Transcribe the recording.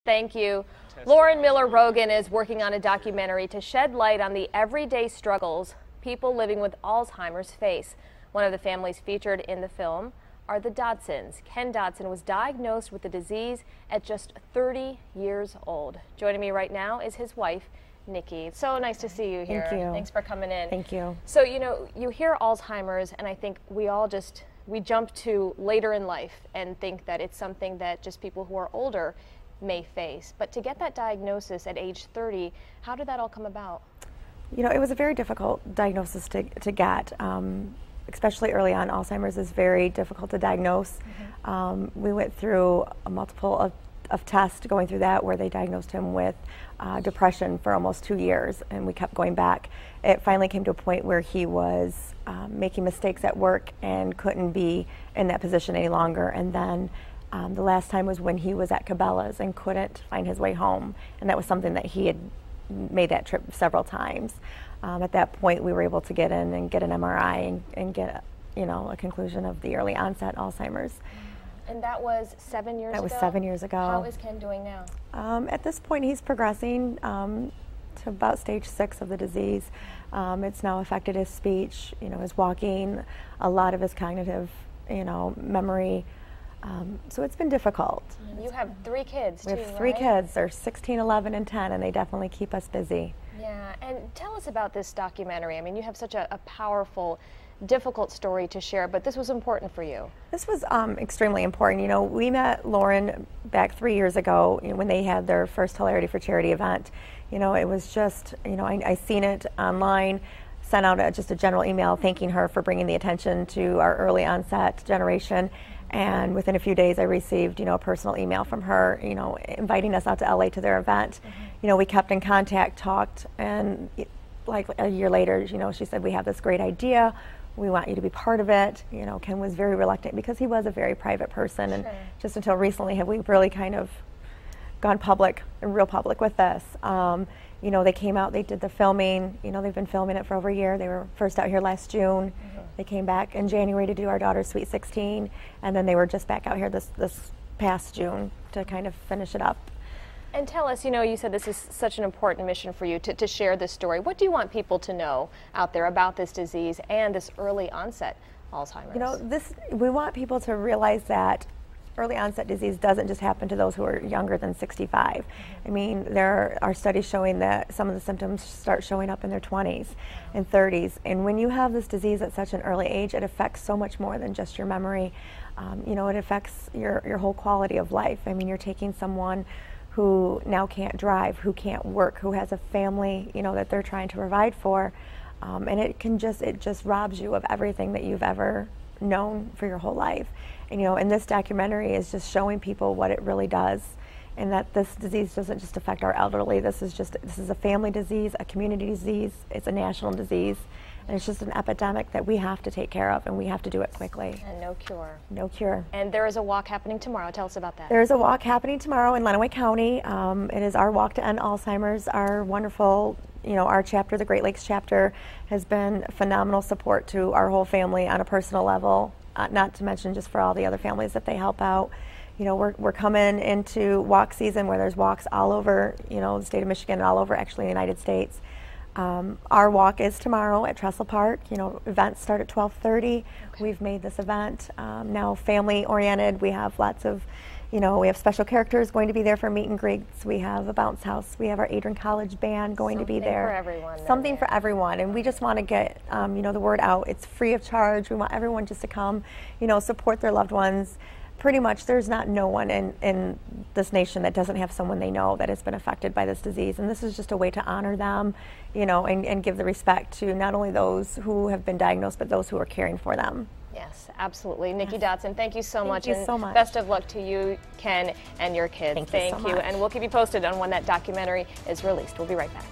Thank you. Lauren Miller Rogen is working on a documentary to shed light on the everyday struggles people living with Alzheimer's face. One of the families featured in the film are the Dodsons. Ken Dodson was diagnosed with the disease at just 30 years old. Joining me right now is his wife, Nikki. So nice to see you here. Thank you. Thanks for coming in. Thank you. So, you know, you hear Alzheimer's, and I think we all we jump to later in life and think that it's something that just people who are older may face. But to get that diagnosis at age 30, how did that all come about? You know, it was a very difficult diagnosis to get, especially early on. Alzheimer's is very difficult to diagnose. We went through a multiple of tests going through that, where they diagnosed him with depression for almost 2 years, and we kept going back. It finally came to a point where he was making mistakes at work and couldn't be in that position any longer. And then the last time was when he was at Cabela's and couldn't find his way home, and that was something that he had made that trip several times. At that point, we were able to get in and get an MRI and get, you know, a conclusion of the early onset Alzheimer's. And that was 7 years ago? That was 7 years ago. How is Ken doing now? At this point, he's progressing to about stage 6 of the disease. It's now affected his speech, you know, his walking, a lot of his cognitive, you know, memory. So it's been difficult. You have 3 kids, too, We have 3 kids. They're 16, 11, and 10, and they definitely keep us busy. Yeah, and tell us about this documentary. I mean, you have such a powerful, difficult story to share, but this was important for you. This was extremely important. You know, we met Lauren back 3 years ago, you know, when they had their first Hilarity for Charity event. You know, it was just, you know, I seen it online, sent out just a general email thanking her for bringing the attention to our early onset generation. And within a few days, I received, you know, a personal email from her, you know, inviting us out to LA to their event. You know, we kept in contact, talked, and like a year later, you know, she said, "We have this great idea. We want you to be part of it." You know, Ken was very reluctant because he was a very private person, and just until recently have we really kind of gone public, real public with this. You know, they came out, they did the filming. You know, they've been filming it for over a year. They were first out here last June. They came back in January to do our daughter's Sweet 16, and then they were just back out here this past June to kind of finish it up. And tell us, you know, you said this is such an important mission for you to share this story. What do you want people to know out there about this disease and this early onset Alzheimer's? You know, we want people to realize that early onset disease doesn't just happen to those who are younger than 65. I mean, there are studies showing that some of the symptoms start showing up in their 20s and 30s. And when you have this disease at such an early age, it affects so much more than just your memory. You know, it affects your whole quality of life. I mean, you're taking someone who now can't drive, who can't work, who has a family, you know, that they're trying to provide for. And it just robs you of everything that you've ever known for your whole life. And, you know, and this documentary is just showing people what it really does, and that this disease doesn't just affect our elderly. This is a family disease, a community disease. It's a national disease, and it's just an epidemic that we have to take care of, and we have to do it quickly. And no cure. No cure. And there is a walk happening tomorrow. Tell us about that. There is a walk happening tomorrow in Lenawee County. It is our Walk to End Alzheimer's. Our wonderful, you know, our chapter, the Great Lakes chapter, has been phenomenal support to our whole family on a personal level. Not to mention just for all the other families that they help out. You know, we're coming into walk season where there's walks all over, you know, the state of Michigan and all over actually the United States. Our walk is tomorrow at Trestle Park. You know, events start at 12:30. We've made this event now family oriented. We have lots of, you know, we have special characters going to be there for meet and greets. We have a bounce house. We have our Adrian College band going to be there. Something for everyone. Something for everyone. And we just want to get, you know, the word out. It's free of charge. We want everyone just to come, you know, support their loved ones. Pretty much there's no one in this nation that doesn't have someone they know that has been affected by this disease. And this is just a way to honor them, you know, and give the respect to not only those who have been diagnosed, but those who are caring for them. Yes, absolutely. Nikki Dodson, thank you so much. Thank you so much. Best of luck to you, Ken, and your kids. Thank you so much. And we'll keep you posted on when that documentary is released. We'll be right back.